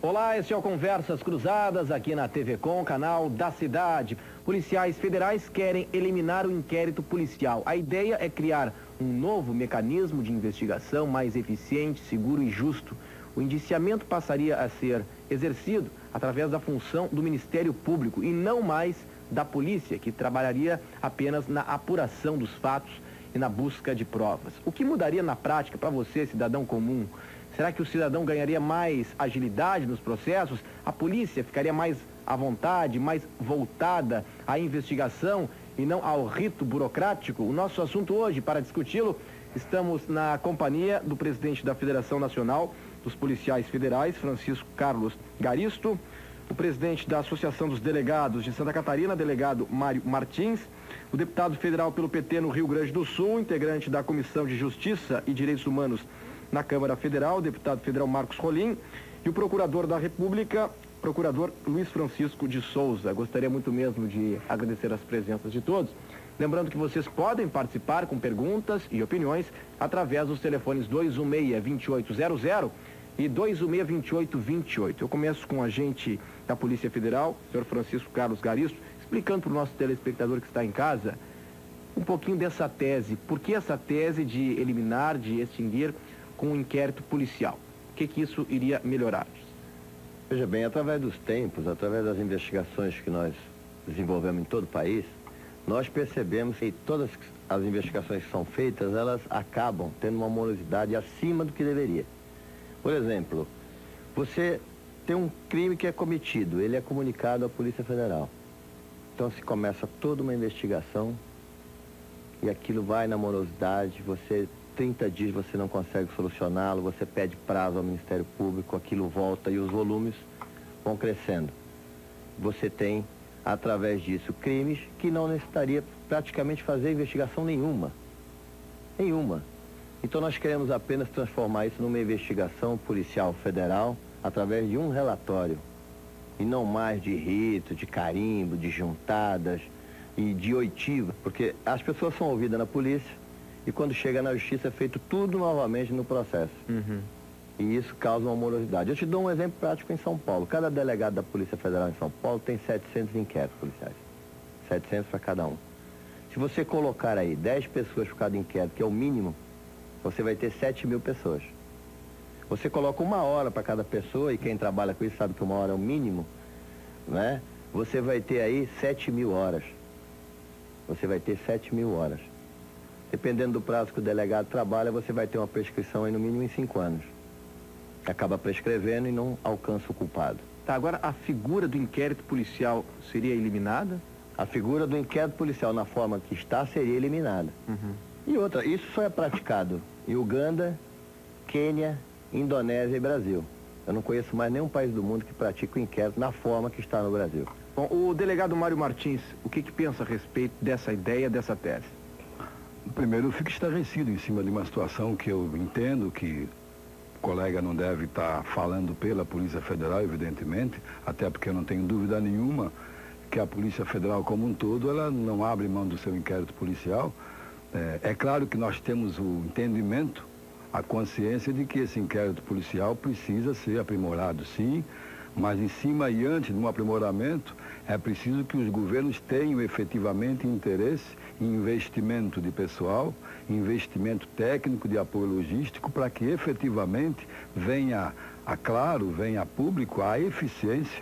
Olá, este é o Conversas Cruzadas aqui na TV Com, canal da cidade. Policiais federais querem eliminar o inquérito policial. A ideia é criar um novo mecanismo de investigação mais eficiente, seguro e justo. O indiciamento passaria a ser exercido através da função do Ministério Público e não mais da polícia, que trabalharia apenas na apuração dos fatos e na busca de provas. O que mudaria na prática para você, cidadão comum? Será que o cidadão ganharia mais agilidade nos processos? A polícia ficaria mais à vontade, mais voltada à investigação e não ao rito burocrático? O nosso assunto hoje, para discuti-lo, estamos na companhia do presidente da Federação Nacional dos Policiais Federais, Francisco Carlos Garisto, o presidente da Associação dos Delegados de Santa Catarina, delegado Mário Martins, o deputado federal pelo PT no Rio Grande do Sul, integrante da Comissão de Justiça e Direitos Humanos na Câmara Federal, o deputado federal Marcos Rolim, e o procurador da República, procurador Luiz Francisco de Souza. Gostaria muito mesmo de agradecer as presenças de todos. Lembrando que vocês podem participar com perguntas e opiniões através dos telefones 216-2800 e 216-2828. Eu começo com o agente da Polícia Federal, senhor Francisco Carlos Garisto, explicando para o nosso telespectador que está em casa um pouquinho dessa tese. Por que essa tese de eliminar, de extinguir com um inquérito policial? O que isso iria melhorar? Veja bem, através dos tempos, através das investigações que nós desenvolvemos em todo o país, nós percebemos que todas as investigações que são feitas, elas acabam tendo uma morosidade acima do que deveria. Por exemplo, você tem um crime que é cometido, ele é comunicado à Polícia Federal. Então se começa toda uma investigação e aquilo vai na morosidade, 30 dias você não consegue solucioná-lo, você pede prazo ao Ministério Público, aquilo volta e os volumes vão crescendo. Você tem, através disso, crimes que não necessitaria praticamente fazer investigação nenhuma. Nenhuma. Então nós queremos apenas transformar isso numa investigação policial federal através de um relatório. E não mais de rito, de carimbo, de juntadas e de oitiva. Porque as pessoas são ouvidas na polícia e quando chega na justiça é feito tudo novamente no processo. E isso causa uma morosidade. Eu te dou um exemplo prático em São Paulo. Cada delegado da Polícia Federal em São Paulo tem 700 inquéritos policiais. 700 para cada um. Se você colocar aí 10 pessoas por cada inquérito, que é o mínimo, você vai ter 7.000 pessoas. Você coloca 1 hora para cada pessoa, e quem trabalha com isso sabe que 1 hora é o mínimo, né? Você vai ter aí 7.000 horas. Você vai ter 7.000 horas. Dependendo do prazo que o delegado trabalha, você vai ter uma prescrição aí no mínimo em 5 anos. Acaba prescrevendo e não alcança o culpado. Tá, agora a figura do inquérito policial seria eliminada? A figura do inquérito policial na forma que está seria eliminada. E outra, isso só é praticado em Uganda, Quênia, Indonésia e Brasil. Eu não conheço mais nenhum país do mundo que pratique o inquérito na forma que está no Brasil. Bom, o delegado Mário Martins, o que pensa a respeito dessa ideia, dessa tese? Primeiro, eu fico estarrecido em cima de uma situação que eu entendo que o colega não deve estar falando pela Polícia Federal, evidentemente, até porque eu não tenho dúvida nenhuma que a Polícia Federal como um todo, ela não abre mão do seu inquérito policial. É claro que nós temos o entendimento, a consciência de que esse inquérito policial precisa ser aprimorado, sim, mas em cima e antes de um aprimoramento, é preciso que os governos tenham efetivamente interesse em investimento de pessoal, investimento técnico de apoio logístico, para que efetivamente venha a público a eficiência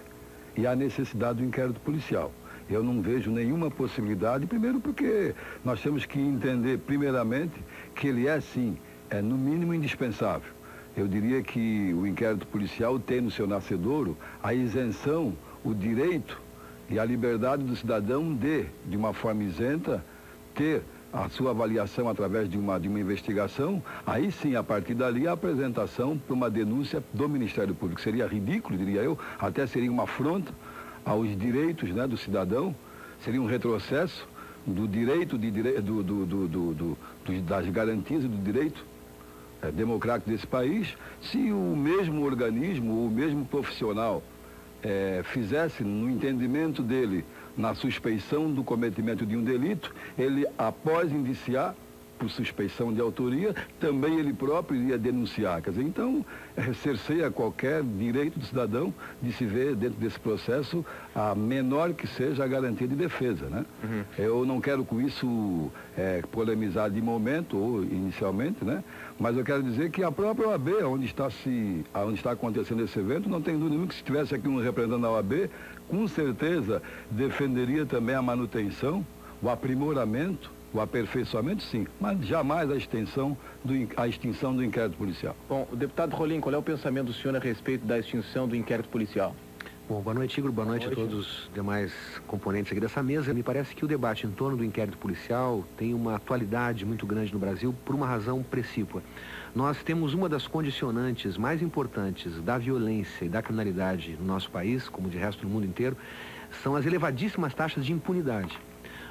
e a necessidade do inquérito policial. Eu não vejo nenhuma possibilidade, primeiro porque nós temos que entender, primeiramente, que ele é, sim, no mínimo indispensável. Eu diria que o inquérito policial tem no seu nascedouro a isenção, o direito e a liberdade do cidadão de uma forma isenta, ter a sua avaliação através de uma investigação, aí sim, a partir dali, a apresentação para uma denúncia do Ministério Público. Seria ridículo, diria eu, até seria uma afronta aos direitos, né, do cidadão, seria um retrocesso do direito, das garantias e do direito democrático desse país, se o mesmo organismo, o mesmo profissional fizesse, no entendimento dele, na suspeição do cometimento de um delito, ele, após indiciar, por suspeição de autoria, também ele próprio iria denunciar. Quer dizer, então, cerceia qualquer direito do cidadão de se ver dentro desse processo, a menor que seja a garantia de defesa, né? Eu não quero com isso polemizar de momento ou inicialmente, né? Mas eu quero dizer que a própria OAB, onde está acontecendo esse evento, não tem dúvida nenhuma que se tivesse aqui um representante da OAB, com certeza defenderia também a manutenção, o aprimoramento, o aperfeiçoamento, sim, mas jamais a extinção do inquérito policial. Bom, o deputado Rolim, qual é o pensamento do senhor a respeito da extinção do inquérito policial? Bom, boa noite, Igor, boa noite a todos os demais componentes aqui dessa mesa. Me parece que o debate em torno do inquérito policial tem uma atualidade muito grande no Brasil por uma razão precípua. Nós temos uma das condicionantes mais importantes da violência e da criminalidade no nosso país, como de resto no mundo inteiro, são as elevadíssimas taxas de impunidade.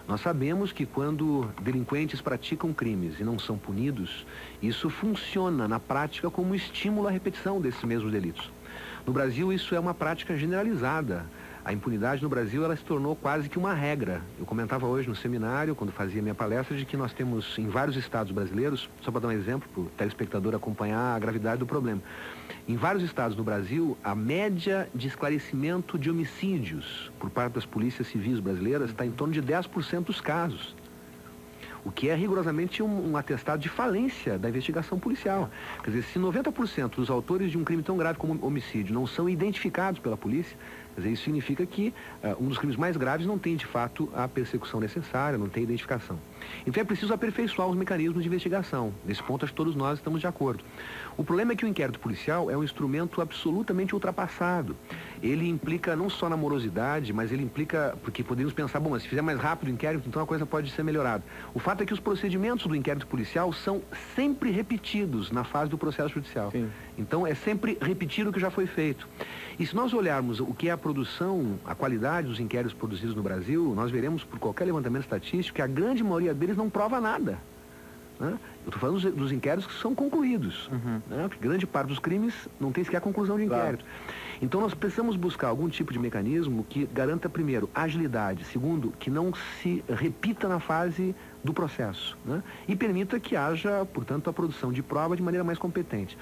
Nós sabemos que quando delinquentes praticam crimes e não são punidos, isso funciona na prática como estímulo à repetição desses mesmos delitos. No Brasil, isso é uma prática generalizada. A impunidade no Brasil, ela se tornou quase que uma regra. Eu comentava hoje no seminário, quando fazia minha palestra, de que nós temos em vários estados brasileiros, só para dar um exemplo, para o telespectador acompanhar a gravidade do problema. Em vários estados no Brasil, a média de esclarecimento de homicídios por parte das polícias civis brasileiras está em torno de 10% dos casos. O que é rigorosamente um atestado de falência da investigação policial. Quer dizer, se 90% dos autores de um crime tão grave como homicídio não são identificados pela polícia, quer dizer, isso significa que um dos crimes mais graves não tem, de fato, a persecução necessária, não tem identificação. Então é preciso aperfeiçoar os mecanismos de investigação. Nesse ponto, acho que todos nós estamos de acordo. O problema é que o inquérito policial é um instrumento absolutamente ultrapassado. Ele implica não só na morosidade, mas ele implica, porque poderíamos pensar, bom, mas se fizer mais rápido o inquérito, então a coisa pode ser melhorada. O fato é que os procedimentos do inquérito policial são sempre repetidos na fase do processo judicial. Sim. Então é sempre repetir o que já foi feito. E se nós olharmos o que é a produção, a qualidade dos inquéritos produzidos no Brasil, nós veremos por qualquer levantamento estatístico que a grande maioria deles não prova nada. Né? Eu estou falando dos inquéritos que são concluídos. Né? Porque grande parte dos crimes não tem sequer conclusão de inquérito. Claro. Então nós precisamos buscar algum tipo de mecanismo que garanta, primeiro, agilidade, segundo, que não se repita na fase do processo, né? E permita que haja, portanto, a produção de prova de maneira mais competente.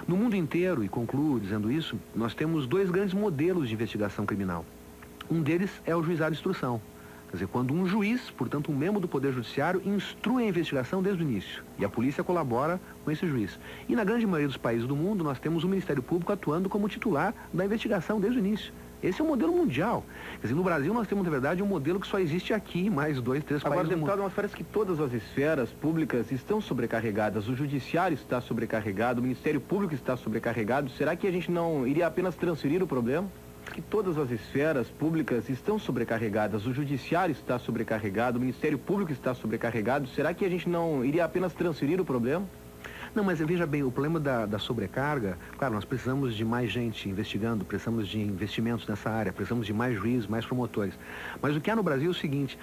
No mundo inteiro, e concluo dizendo isso, nós temos dois grandes modelos de investigação criminal. Um deles é o juizado de instrução. Quer dizer, quando um juiz, portanto um membro do Poder Judiciário, instrui a investigação desde o início. E a polícia colabora com esse juiz. E na grande maioria dos países do mundo, nós temos o Ministério Público atuando como titular da investigação desde o início. Esse é um modelo mundial. Quer dizer, no Brasil nós temos, na verdade, um modelo que só existe aqui, mais 2, 3 países do mundo. Agora, deputado, mas parece que todas as esferas públicas estão sobrecarregadas. O Judiciário está sobrecarregado, o Ministério Público está sobrecarregado. Será que a gente não iria apenas transferir o problema? Que todas as esferas públicas estão sobrecarregadas, o Judiciário está sobrecarregado, o Ministério Público está sobrecarregado. Será que a gente não iria apenas transferir o problema? Não, mas veja bem, o problema da sobrecarga, claro, nós precisamos de mais gente investigando, precisamos de investimentos nessa área, precisamos de mais juízes, mais promotores. Mas o que há no Brasil é o seguinte,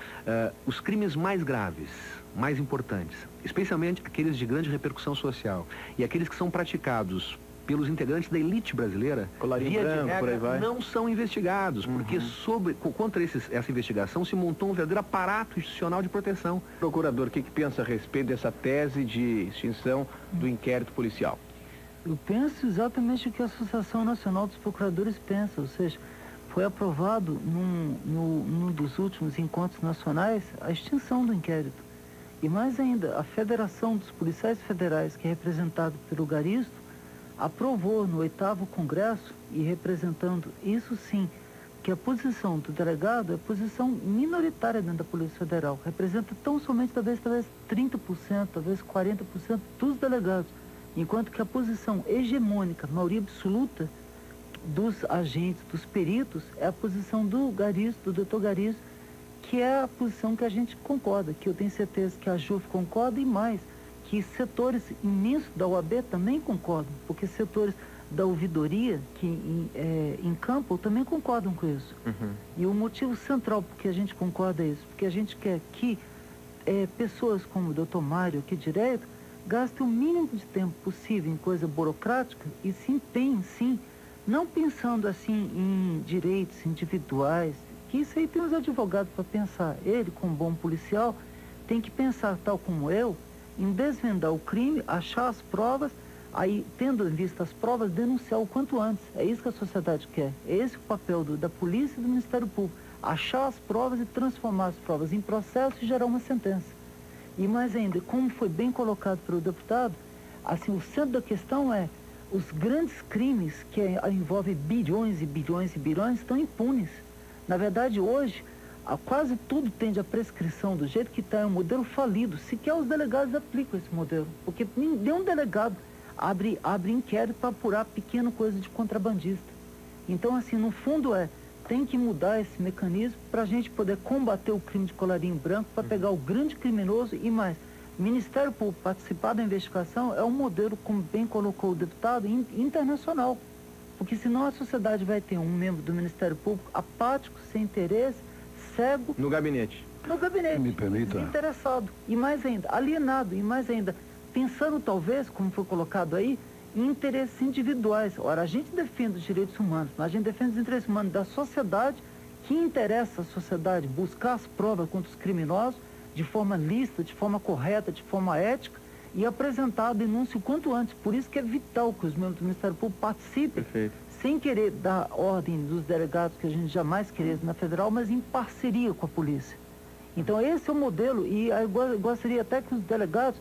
os crimes mais graves, mais importantes, especialmente aqueles de grande repercussão social e aqueles que são praticados pelos integrantes da elite brasileira, via de regra, não são investigados, porque contra essa investigação se montou um verdadeiro aparato institucional de proteção. Procurador, o que pensa a respeito dessa tese de extinção do inquérito policial? Eu penso exatamente o que a Associação Nacional dos Procuradores pensa, ou seja, foi aprovado num dos últimos encontros nacionais a extinção do inquérito. E mais ainda, a Federação dos Policiais Federais, que é representada pelo Garisto, aprovou no 8º Congresso, e representando isso sim, que a posição do delegado é posição minoritária dentro da Polícia Federal. Representa tão somente, talvez 30%, talvez 40% dos delegados. Enquanto que a posição hegemônica, maioria absoluta, dos agentes, dos peritos, é a posição do Garisto, do Dr. Garisto, que é a posição que a gente concorda, que eu tenho certeza que a JUF concorda e mais, que setores imensos da OAB também concordam, porque setores da ouvidoria que em campo também concordam com isso. E o motivo central porque a gente concorda é isso, porque a gente quer que pessoas como o Dr. Mário aqui direito gastem o mínimo de tempo possível em coisa burocrática e se empenhem sim, não pensando assim em direitos individuais, que isso aí tem os advogados para pensar. Ele, como bom policial, tem que pensar, tal como eu, em desvendar o crime, achar as provas, aí, tendo em vista as provas, denunciar o quanto antes. É isso que a sociedade quer. É esse o papel da polícia e do Ministério Público. Achar as provas e transformar as provas em processo e gerar uma sentença. E mais ainda, como foi bem colocado pelo deputado, assim, o centro da questão é os grandes crimes que envolvem bilhões e bilhões e bilhões estão impunes. Na verdade, hoje, quase tudo tende à prescrição. Do jeito que está, é um modelo falido. Sequer os delegados aplicam esse modelo, porque nenhum delegado abre inquérito para apurar pequena coisa de contrabandista. Então, assim, no fundo tem que mudar esse mecanismo para a gente poder combater o crime de colarinho branco, para pegar o grande criminoso e mais. O Ministério Público participar da investigação é um modelo, como bem colocou o deputado, internacional. Porque senão a sociedade vai ter um membro do Ministério Público apático, sem interesse, cego. No gabinete. No gabinete. Me permita. Desinteressado. E mais ainda, alienado. E mais ainda, pensando talvez, como foi colocado aí, em interesses individuais. Ora, a gente defende os direitos humanos, mas a gente defende os interesses humanos da sociedade, que interessa à sociedade buscar as provas contra os criminosos de forma lícita, de forma correta, de forma ética, e apresentar a denúncia o quanto antes. Por isso que é vital que os membros do Ministério Público participem, Perfeito. sem querer dar ordem dos delegados, que a gente jamais queria na federal, mas em parceria com a polícia. Então esse é o modelo, e eu gostaria até que os delegados,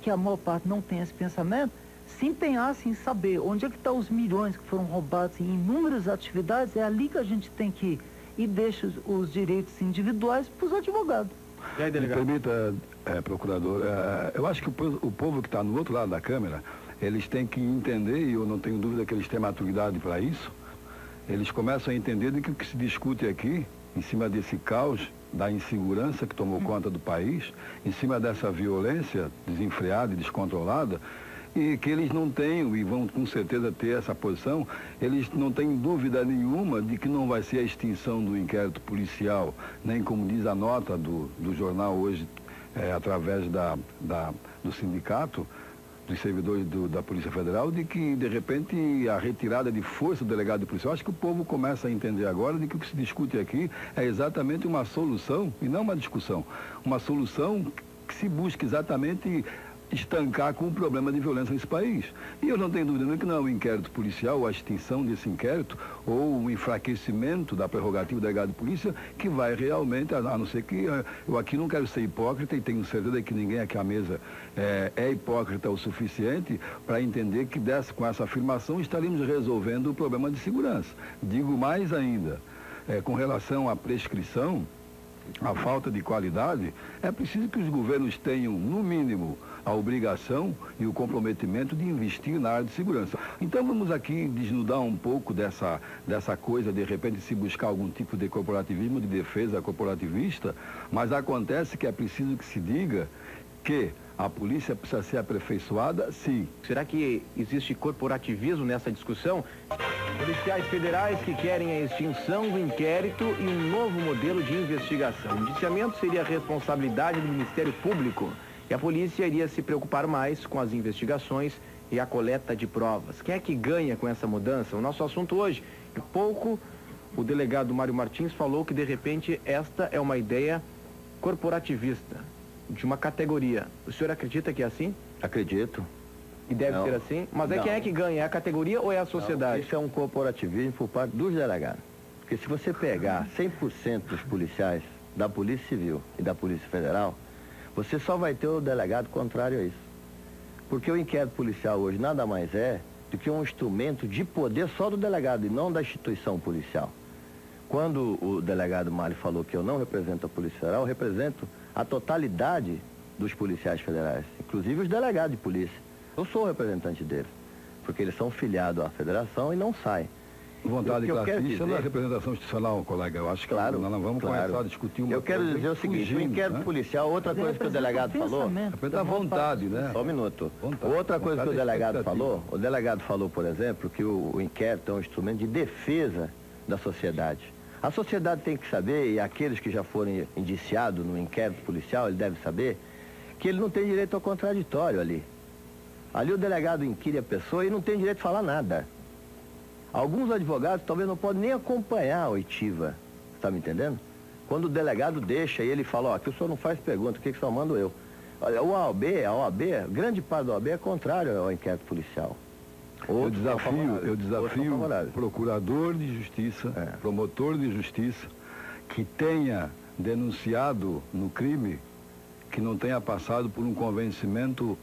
que a maior parte não tem esse pensamento, se empenhassem em saber onde é que estão os milhões que foram roubados em inúmeras atividades. É ali que a gente tem que ir e deixa os direitos individuais para os advogados. E aí, Me delegado? permita, procurador, eu acho que o povo que está no outro lado da Câmara, eles têm que entender, e eu não tenho dúvida que eles têm maturidade para isso, eles começam a entender de que o que se discute aqui, em cima desse caos da insegurança que tomou conta do país, em cima dessa violência desenfreada e descontrolada, e que eles não tenham, e vão com certeza ter essa posição, eles não têm dúvida nenhuma de que não vai ser a extinção do inquérito policial, nem como diz a nota do jornal hoje, através do sindicato, dos servidores da Polícia Federal, de que, de repente, a retirada de força do delegado policial, acho que o povo começa a entender agora de que o que se discute aqui é exatamente uma solução, e não uma discussão, uma solução que se busca exatamente estancar com o problema de violência nesse país. E eu não tenho dúvida que não é o inquérito policial, ou a extinção desse inquérito, ou o enfraquecimento da prerrogativa do delegado de polícia, que vai realmente, a não ser que eu aqui não quero ser hipócrita, e tenho certeza que ninguém aqui à mesa é hipócrita o suficiente para entender que com essa afirmação estaríamos resolvendo o problema de segurança. Digo mais ainda, com relação à prescrição, a falta de qualidade, é preciso que os governos tenham, no mínimo, a obrigação e o comprometimento de investir na área de segurança. Então vamos aqui desnudar um pouco dessa coisa, de repente, se buscar algum tipo de corporativismo, de defesa corporativista, mas acontece que é preciso que se diga que a polícia precisa ser aperfeiçoada, sim. Será que existe corporativismo nessa discussão? Policiais federais que querem a extinção do inquérito e um novo modelo de investigação. O indiciamento seria a responsabilidade do Ministério Público e a polícia iria se preocupar mais com as investigações e a coleta de provas. Quem é que ganha com essa mudança? O nosso assunto hoje. Há pouco, o delegado Mário Martins falou que, de repente, esta é uma ideia corporativista, de uma categoria. O senhor acredita que é assim? Acredito. E deve ser assim? Mas quem é que ganha? É a categoria ou é a sociedade? Não, isso é um corporativismo por parte dos delegados. Porque se você pegar 100% dos policiais da Polícia Civil e da Polícia Federal, você só vai ter o delegado contrário a isso. Porque o inquérito policial hoje nada mais é do que um instrumento de poder só do delegado e não da instituição policial. Quando o delegado Mário falou que eu não represento a Polícia Federal, eu represento a totalidade dos policiais federais, inclusive os delegados de polícia. Eu sou o representante deles, porque eles são filiados à federação e não saem. Vontade classista não é representação institucional, colega. Eu acho que nós não vamos começar a discutir uma coisa. Eu quero dizer o seguinte, o inquérito policial, outra coisa que o delegado falou... Representa a vontade, né? Só um minuto. Vontade. Outra coisa que o delegado falou, por exemplo, que o inquérito é um instrumento de defesa da sociedade. A sociedade tem que saber, e aqueles que já foram indiciados no inquérito policial, ele deve saber, que ele não tem direito ao contraditório ali. Ali o delegado inquire a pessoa e não tem direito de falar nada. Alguns advogados talvez não podem nem acompanhar a oitiva Tá me entendendo? Quando o delegado deixa e ele fala, ó, aqui o senhor não faz pergunta, o que só mando eu? Olha, a OAB, grande parte da OAB é contrário ao inquérito policial. Eu desafio procurador de justiça, promotor de justiça, que tenha denunciado no crime, que não tenha passado por um convencimento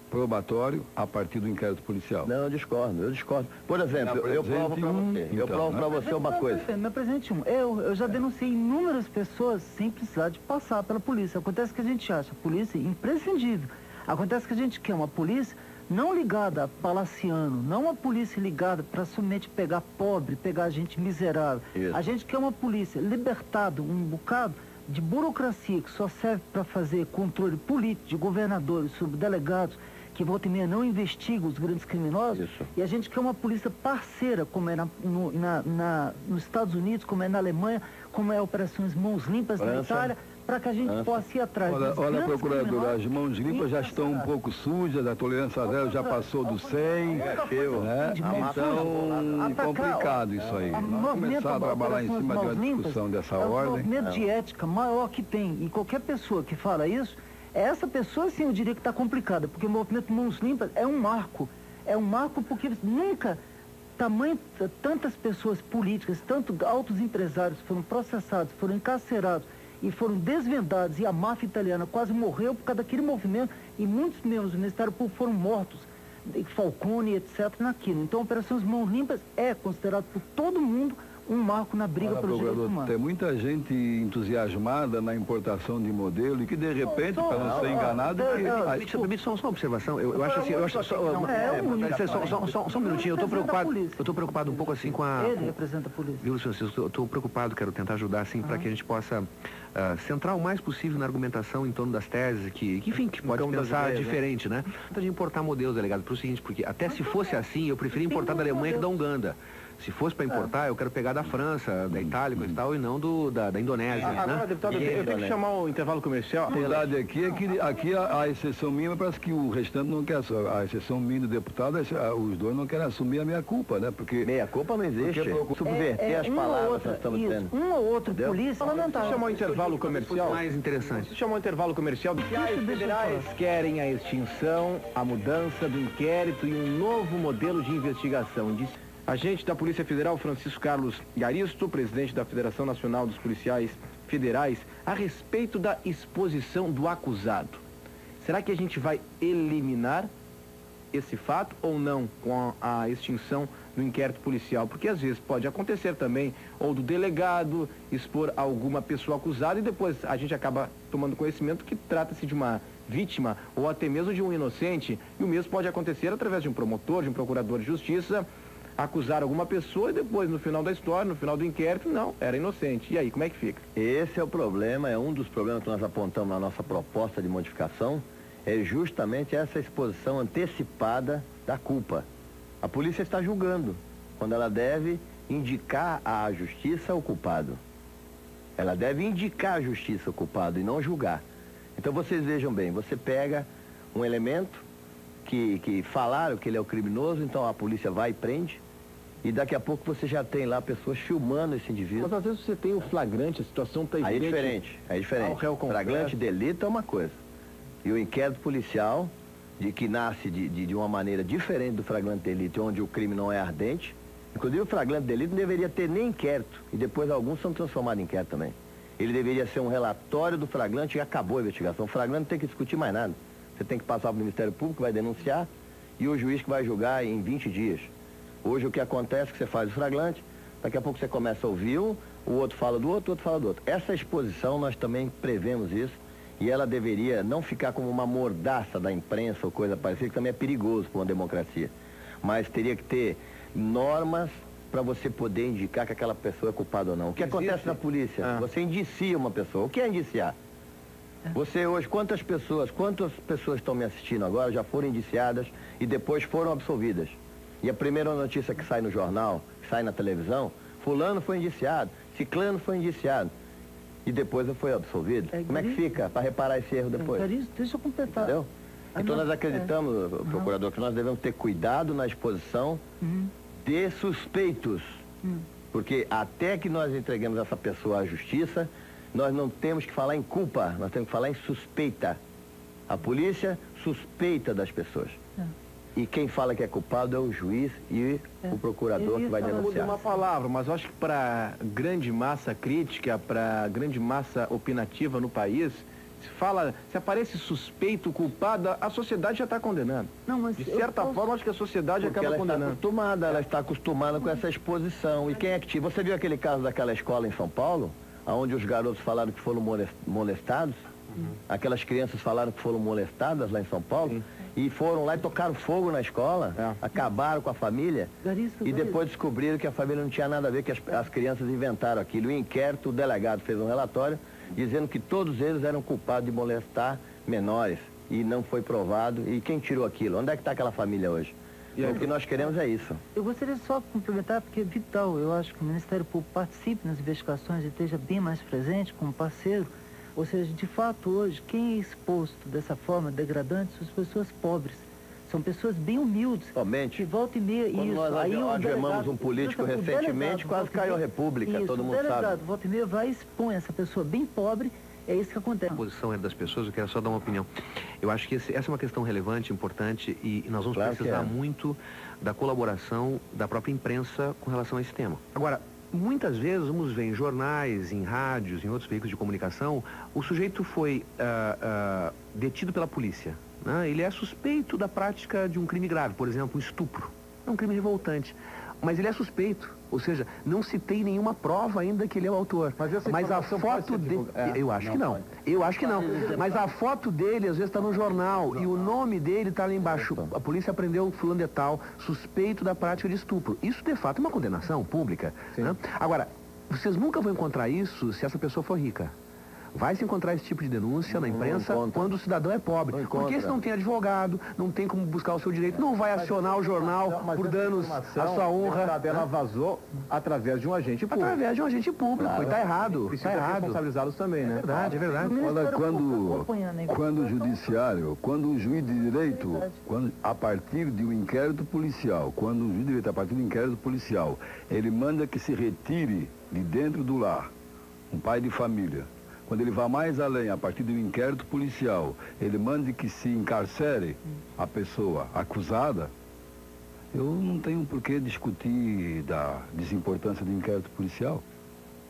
probatório a partir do inquérito policial. Não, eu discordo. Por exemplo, eu provo para você. Eu provo para você uma coisa. Me apresente um. Eu já denunciei inúmeras pessoas sem precisar de passar pela polícia. Acontece que a gente acha a polícia imprescindível. Acontece que a gente quer uma polícia não ligada a palaciano, não uma polícia ligada para somente pegar pobre, pegar gente miserável. Isso. A gente quer uma polícia libertada um bocado de burocracia que só serve para fazer controle político de governadores sobre delegados que volta e meia não investigam os grandes criminosos. Isso. E a gente quer uma polícia parceira, como é nos Estados Unidos, como é na Alemanha, como é Operações Mãos Limpas na Itália, para que a gente possa ir atrás. Olha, procurador, as mãos limpas já estão um pouco sujas, a tolerância zero já passou do 100, né? Então, complicado isso aí. Vamos começar a trabalhar em cima de uma discussão dessa ordem. É o movimento de ética maior que tem, e qualquer pessoa que fala isso, essa pessoa, sim, eu diria que está complicada, porque o movimento Mãos Limpas é um marco. É um marco porque nunca tantas pessoas políticas, tanto altos empresários foram processados, foram encarcerados e foram desvendados, e a máfia italiana quase morreu por causa daquele movimento, e muitos membros do Ministério Público foram mortos, Falcone, etc., naquilo. Então, a Operações Mãos Limpas é considerado por todo mundo um marco na briga pelo direito humano. Tem muita gente entusiasmada na importação de modelo e que, de repente, para não ser enganado... Permite só uma observação. Eu acho só um minutinho. Eu estou preocupado um pouco assim com a... Ele representa a polícia. Viu, senhor, eu estou preocupado, quero tentar ajudar, assim, para que a gente possa centrar o mais possível na argumentação em torno das teses, que pode pensar diferente, né? De importar modelos, delegado, para o seguinte, porque até se fosse assim, eu preferia importar da Alemanha que da Uganda. Se fosse para importar, eu quero pegar da França, da Itália e tal, e não da Indonésia. Agora, deputado, eu tenho que chamar o intervalo comercial. A verdade aqui é que aqui a exceção mínima, parece que o restante não quer. A exceção mínima do deputado, os dois não querem assumir a meia-culpa, né? Porque meia-culpa não existe. Subverter as palavras que nós estamos tendo. Um ou outro polícia parlamentar. Chamar o intervalo comercial. Mais interessante. Chamar o intervalo comercial. Os federais querem a extinção, a mudança do inquérito e um novo modelo de investigação. Agente da Polícia Federal, Francisco Carlos Garisto, presidente da Federação Nacional dos Policiais Federais, a respeito da exposição do acusado. Será que a gente vai eliminar esse fato ou não com a extinção do inquérito policial? Porque às vezes pode acontecer também, ou do delegado expor alguma pessoa acusada e depois a gente acaba tomando conhecimento que trata-se de uma vítima ou até mesmo de um inocente, e o mesmo pode acontecer através de um promotor, de um procurador de justiça, acusar alguma pessoa e depois, no final da história, no final do inquérito, não, era inocente. E aí, como é que fica? Esse é o problema, é um dos problemas que nós apontamos na nossa proposta de modificação, é justamente essa exposição antecipada da culpa. A polícia está julgando, quando ela deve indicar à justiça o culpado. Ela deve indicar à justiça o culpado e não julgar. Então, vocês vejam bem, você pega um elemento que falaram que ele é o criminoso, então a polícia vai e prende, e daqui a pouco você já tem lá pessoas filmando esse indivíduo. Mas às vezes você tem o flagrante, a situação está evidente. Aí é diferente. Flagrante delito é uma coisa. E o inquérito policial, que nasce de uma maneira diferente do flagrante delito, onde o crime não é ardente. Inclusive o flagrante delito não deveria ter nem inquérito, e depois alguns são transformados em inquérito também. Ele deveria ser um relatório do flagrante e acabou a investigação. O flagrante não tem que discutir mais nada. Você tem que passar para o Ministério Público, que vai denunciar, e o juiz que vai julgar em 20 dias. Hoje o que acontece é que você faz o flagrante, daqui a pouco você começa a ouvir um, o outro fala do outro, o outro fala do outro. Essa exposição, nós também prevemos isso, e ela deveria não ficar como uma mordaça da imprensa ou coisa parecida, que também é perigoso para uma democracia. Mas teria que ter normas para você poder indicar que aquela pessoa é culpada ou não. O que acontece na polícia? Você indicia uma pessoa. O que é indiciar? Você hoje, quantas pessoas estão me assistindo agora já foram indiciadas e depois foram absolvidas? E a primeira notícia que sai no jornal, que sai na televisão, fulano foi indiciado, ciclano foi indiciado. E depois foi absolvido. Como é que fica para reparar esse erro depois? Deixa eu completar. Entendeu? Então nós acreditamos, procurador, que nós devemos ter cuidado na exposição de suspeitos. Porque até que nós entreguemos essa pessoa à justiça, nós não temos que falar em culpa, nós temos que falar em suspeita. A polícia suspeita das pessoas. E quem fala que é culpado é o juiz e o procurador que vai denunciar. Uma palavra, mas eu acho que para grande massa crítica, para grande massa opinativa no país, se aparece suspeito, culpado, a sociedade já está condenando. Não, mas de certa forma, acho que a sociedade acaba condenando. Ela está acostumada com essa exposição. E quem é que tinha? Você viu aquele caso daquela escola em São Paulo, onde os garotos falaram que foram molestados? Aquelas crianças falaram que foram molestadas lá em São Paulo? Sim. E foram lá e tocaram fogo na escola, acabaram com a família, e depois descobriram que a família não tinha nada a ver, que as crianças inventaram aquilo. O inquérito, o delegado fez um relatório dizendo que todos eles eram culpados de molestar menores, e não foi provado. E quem tirou aquilo? Onde é que está aquela família hoje? O que nós queremos é isso. Eu gostaria só de complementar, porque é vital, eu acho que o Ministério Público participe nas investigações e esteja bem mais presente como parceiro. Ou seja, de fato, hoje, quem é exposto dessa forma degradante são as pessoas pobres. São pessoas bem humildes. Somente. Que volta e meia, quando isso. Nós aí algemamos um político recentemente, quase caiu a República, todo mundo sabe. O delegado volta e meia vai e expõe essa pessoa bem pobre, é isso que acontece. A posição é das pessoas, eu quero só dar uma opinião. Eu acho que essa é uma questão relevante, importante, e nós vamos precisar muito da colaboração da própria imprensa com relação a esse tema. Agora, muitas vezes vamos ver em jornais, em rádios, em outros veículos de comunicação, o sujeito foi detido pela polícia, né? Ele é suspeito da prática de um crime grave, por exemplo, um estupro. É um crime revoltante. Mas ele é suspeito, ou seja, não se tem nenhuma prova ainda que ele é o autor. Mas a foto dele... Eu acho que não. Eu acho que não. Mas a foto dele, às vezes, está no jornal e o nome dele está lá embaixo. A polícia prendeu fulano de tal, suspeito da prática de estupro. Isso, de fato, é uma condenação pública, né? Agora, vocês nunca vão encontrar isso se essa pessoa for rica. Vai se encontrar esse tipo de denúncia na imprensa quando o cidadão é pobre. Porque se não tem advogado, não tem como buscar o seu direito, não vai acionar o jornal por danos à sua honra. Ela vazou através de um agente público. Através de um agente público. Claro. Está errado. Precisa responsabilizá-los também, né? É verdade, é verdade. Olha, quando o judiciário, quando o juiz de direito, a partir de um inquérito policial, quando o juiz de direito, a partir do inquérito policial, ele manda que se retire de dentro do lar um pai de família. Quando ele vai mais além, a partir do inquérito policial, ele manda que se encarcere a pessoa acusada, eu não tenho por que discutir da desimportância do inquérito policial.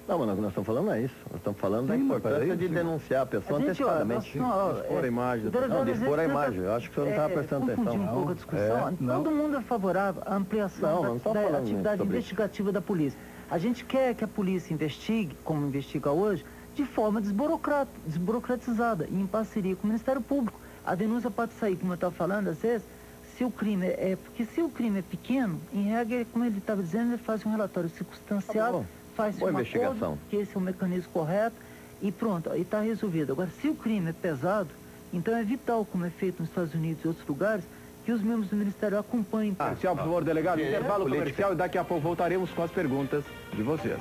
Não, mas nós estamos falando é isso. Nós estamos falando da importância de denunciar a pessoa antecipadamente. Dispor a imagem. Não, dispor a imagem. Eu acho que o senhor não estava prestando atenção. Um pouco a discussão. Todo mundo é favorável à ampliação da atividade investigativa da polícia. A gente quer que a polícia investigue, como investiga hoje, de forma desburocratizada e em parceria com o Ministério Público. A denúncia pode sair, como eu estava falando, às vezes, se o crime porque se o crime é pequeno, em regra, como ele estava dizendo, ele faz um relatório circunstanciado, faz uma investigação, que esse é o mecanismo correto, e pronto, aí está resolvido. Agora, se o crime é pesado, então é vital, como é feito nos Estados Unidos e outros lugares, que os membros do Ministério acompanhem. Por favor, delegado, intervalo comercial e daqui a pouco voltaremos com as perguntas de vocês.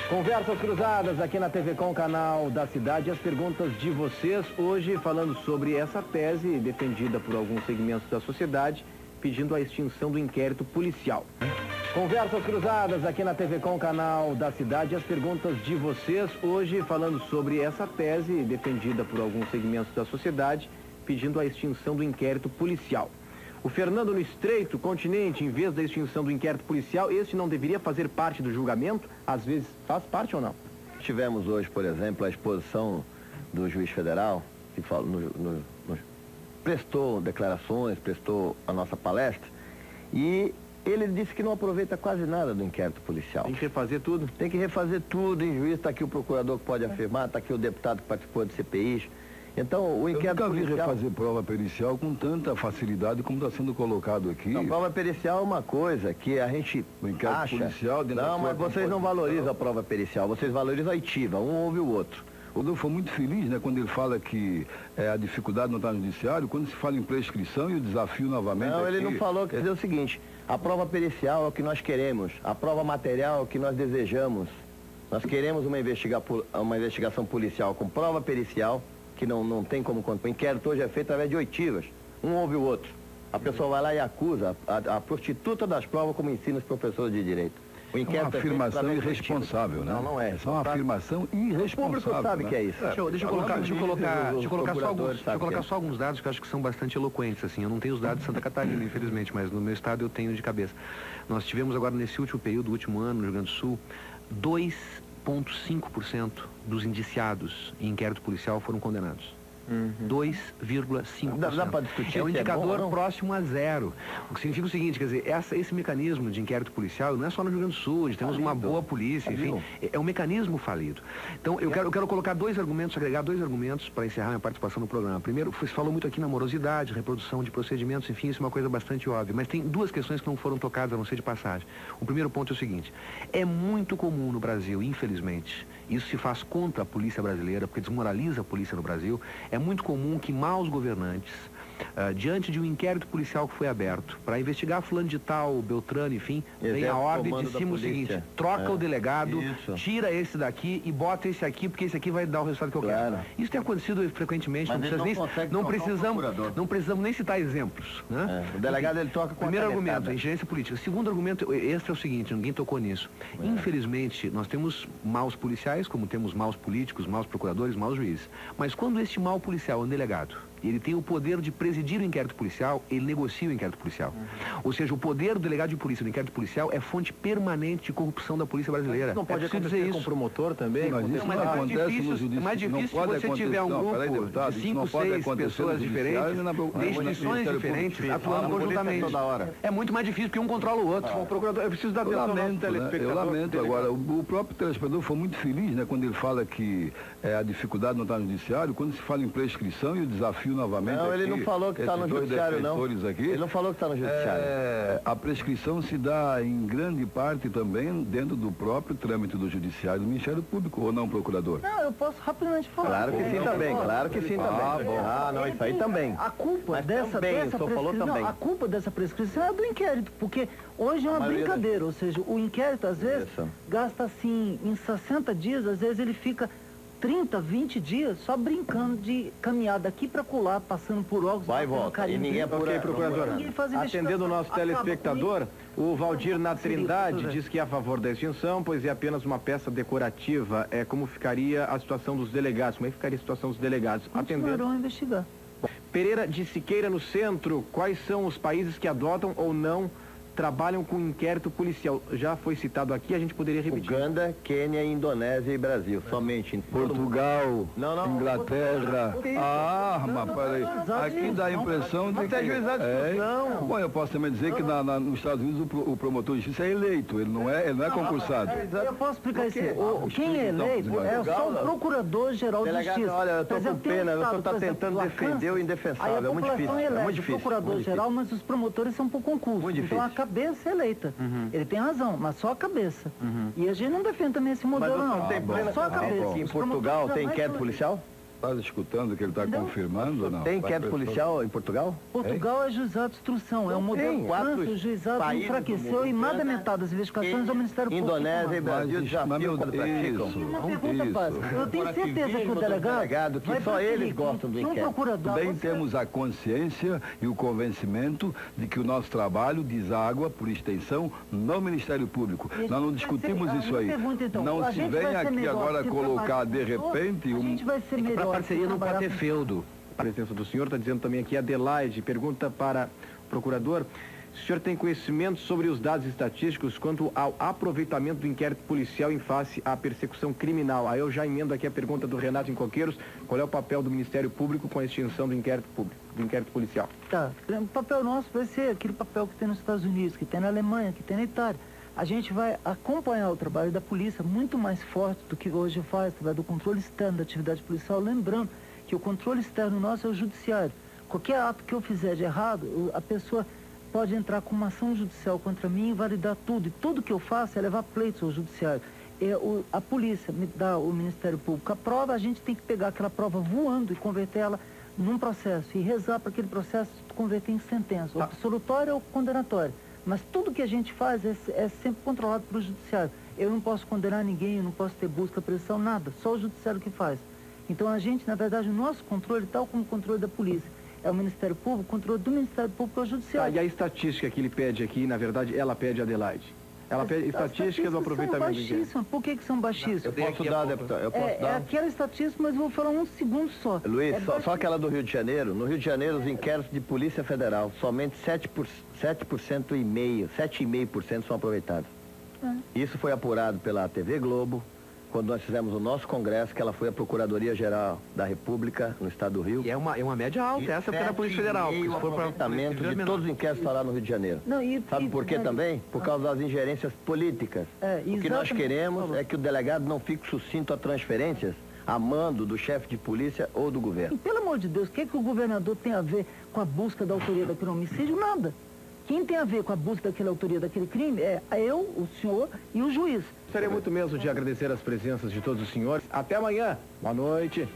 Conversas cruzadas aqui na TV Com, canal da cidade, as perguntas de vocês, hoje falando sobre essa tese defendida por alguns segmentos da sociedade, pedindo a extinção do inquérito policial. Conversas cruzadas aqui na TV Com, canal da cidade, as perguntas de vocês, hoje falando sobre essa tese defendida por alguns segmentos da sociedade, pedindo a extinção do inquérito policial. O Fernando no Estreito Continente, em vez da extinção do inquérito policial, este não deveria fazer parte do julgamento? Às vezes faz parte ou não? Tivemos hoje, por exemplo, a exposição do juiz federal, que prestou declarações, prestou a nossa palestra, e ele disse que não aproveita quase nada do inquérito policial. Tem que refazer tudo? Tem que refazer tudo, em juiz, está aqui o procurador que pode afirmar, está aqui o deputado que participou de CPIs. Então, o inquérito policial... Eu nunca vi refazer prova pericial com tanta facilidade como está sendo colocado aqui. Não, prova pericial é uma coisa que a gente acha... policial... Não, mas vocês não valorizam a prova pericial, vocês valorizam a oitiva, um ouve o outro. O Rodolfo foi muito feliz, né, quando ele fala que a dificuldade não está no judiciário, quando se fala em prescrição e o desafio novamente... Não, ele não falou, quer dizer o seguinte, a prova pericial é o que nós queremos, a prova material é o que nós desejamos. Nós queremos uma investigação policial com prova pericial, que não tem como... O inquérito hoje é feito através de oitivas. Um ouve o outro. A pessoa vai lá e acusa a prostituta das provas como ensina os professores de direito. O É inquérito uma afirmação irresponsável, né? Não, não é. É só uma afirmação irresponsável. O público sabe né? que é isso. Deixa eu colocar só alguns dados que eu acho que são bastante eloquentes, assim. Eu não tenho os dados de Santa Catarina, infelizmente, mas no meu estado eu tenho de cabeça. Nós tivemos agora, nesse último período, último ano, no Rio Grande do Sul, 2,5% dos indiciados em inquérito policial foram condenados. 2,5%. Dá para discutir é um se indicador é bom ou não? próximo a zero. O que significa o seguinte, quer dizer, esse mecanismo de inquérito policial não é só no Rio Grande do Sul, a gente temos uma boa polícia, enfim, é um mecanismo falido. Então, eu quero colocar agregar dois argumentos para encerrar minha participação no programa. Primeiro, você falou muito aqui na morosidade, reprodução de procedimentos, enfim, isso é uma coisa bastante óbvia, mas tem duas questões que não foram tocadas, a não ser de passagem. O primeiro ponto é o seguinte, é muito comum no Brasil, infelizmente, isso se faz contra a polícia brasileira, porque desmoraliza a polícia no Brasil, é muito comum que maus governantes, diante de um inquérito policial que foi aberto, para investigar fulano de tal, Beltrano, enfim, vem a ordem de cima o seguinte, troca o delegado, tira esse daqui e bota esse aqui, porque esse aqui vai dar o resultado que eu quero. Isso tem acontecido frequentemente, não precisamos nem citar exemplos. Né? O delegado ele toca com Primeiro argumento, a ingerência política. Segundo argumento, esse é o seguinte, ninguém tocou nisso. Infelizmente, nós temos maus policiais, como temos maus políticos, maus procuradores, maus juízes. Mas quando este mau policial é um delegado, ele tem o poder de presidir o inquérito policial, ele negocia o inquérito policial. Ou seja, o poder do delegado de polícia no inquérito policial é fonte permanente de corrupção da polícia brasileira. Não pode acontecer com o promotor também? Mas isso não acontece no judiciário. É mais difícil se você tiver um grupo de 5, 6 pessoas diferentes, de instituições diferentes, atuando conjuntamente. É muito mais difícil porque um controla o outro. O procurador, eu preciso dar atenção ao nosso telespectador. Eu lamento. Agora, o próprio telespectador foi muito feliz, né, quando ele fala que a dificuldade não está no judiciário, quando se fala em prescrição e o desafio novamente. Não, ele não falou que está no judiciário, não. Aqui, ele não falou que está no judiciário. A prescrição se dá em grande parte também dentro do próprio trâmite do judiciário do Ministério Público, ou não, procurador? Não, eu posso rapidamente falar. Claro que sim também, claro que sim também. Bom. Não, isso aí também. A culpa Mas dessa também, o senhor falou também. a culpa dessa prescrição é do inquérito, porque hoje é uma brincadeira, ou seja, o inquérito às vezes gasta assim, em 60 dias, às vezes ele fica 30, 20 dias só brincando de caminhar daqui para colar, passando por órgãos. Vai e volta. E ninguém apura. Ok, procurador. Atendendo o nosso telespectador, o Valdir na Trindade diz que é a favor da extinção, pois é apenas uma peça decorativa. Como ficaria a situação dos delegados? Como é que ficaria a situação dos delegados? Atendendo a investigar. Pereira de Siqueira, no centro, quais são os países que adotam ou não trabalham com inquérito policial? Já foi citado aqui, a gente poderia repetir. Uganda, Quênia, Indonésia e Brasil. Somente em Portugal, não. Inglaterra. Mas peraí. Aqui dá a impressão de que... é juizado de instrução. Bom, eu posso também dizer que nos Estados Unidos o promotor de justiça é eleito, ele não é concursado. Eu posso explicar isso. Quem é eleito é só o Procurador-Geral de Justiça. Olha, eu estou com pena, o senhor está tentando defender o indefensável. É muito difícil. É muito difícil. O Procurador-Geral, mas os promotores são por concurso. Muito difícil. Então, cabeça eleita. Ele tem razão, mas só a cabeça. E a gente não defende também esse modelo, não. Só a cabeça. Em Portugal tem inquérito policial? Está escutando que ele está confirmando ou não? Tem inquérito policial em Portugal? Portugal é juizado de instrução. É um modelo quatro, o juizado enfraqueceu e mais da metade das investigações ao Ministério Público. Indonésia e Brasil desafiam quando praticam. Uma pergunta básica. Eu tenho certeza que o delegado que só eles gostam do inquérito. Também temos a consciência e o convencimento de que o nosso trabalho deságua, por extensão, no Ministério Público. Nós não discutimos isso aí. Não se vem aqui agora colocar de repente A parceria não pode ter feudo. A presença do senhor está dizendo também aqui, Adelaide, pergunta para o procurador, se o senhor tem conhecimento sobre os dados estatísticos quanto ao aproveitamento do inquérito policial em face à persecução criminal. Aí eu já emendo aqui a pergunta do Renato em Coqueiros, qual é o papel do Ministério Público com a extinção do inquérito público, do inquérito policial? Tá, o papel nosso vai ser aquele papel que tem nos Estados Unidos, que tem na Alemanha, que tem na Itália. A gente vai acompanhar o trabalho da polícia muito mais forte do que hoje faz, através do controle externo da atividade policial, lembrando que o controle externo nosso é o judiciário. Qualquer ato que eu fizer de errado, a pessoa pode entrar com uma ação judicial contra mim e validar tudo. E tudo que eu faço é levar pleitos ao judiciário. A polícia me dá, o Ministério Público, a prova, a gente tem que pegar aquela prova voando e converter ela num processo e rezar para aquele processo converter em sentença, ou absolutória ou condenatória. Mas tudo que a gente faz é sempre controlado pelo judiciário. Eu não posso condenar ninguém, eu não posso ter busca, pressão, nada. Só o judiciário que faz. Então a gente, na verdade, o nosso controle, tal como o controle da polícia, é o Ministério Público, o controle do Ministério Público é o Judiciário. E a estatística que ele pede aqui, na verdade, ela pede a Adelaide. Ela pede estatísticas do aproveitamento do inquérito. São baixíssimas. Por que são baixíssimas? Eu posso dar, deputado, eu posso dar. É aquela estatística, mas eu vou falar um segundo só. Luiz, só aquela do Rio de Janeiro. No Rio de Janeiro, os inquéritos de Polícia Federal, somente 7,5% são aproveitados. Isso foi apurado pela TV Globo, quando nós fizemos o nosso congresso, que ela foi a Procuradoria-Geral da República, no estado do Rio. E é uma média alta, essa é da Polícia Federal. E o aproveitamento de todos os inquéritos lá no Rio de Janeiro. Não, Sabe por quê também? Por causa das ingerências políticas. O que nós queremos é que o delegado não fique sucinto a transferências a mando do chefe de polícia ou do governo. E, pelo amor de Deus, o que o governador tem a ver com a busca da autoria daquele homicídio? Nada. Quem tem a ver com a busca daquela autoria daquele crime é eu, o senhor e o juiz. Gostaria muito mesmo de agradecer as presenças de todos os senhores. Até amanhã. Boa noite.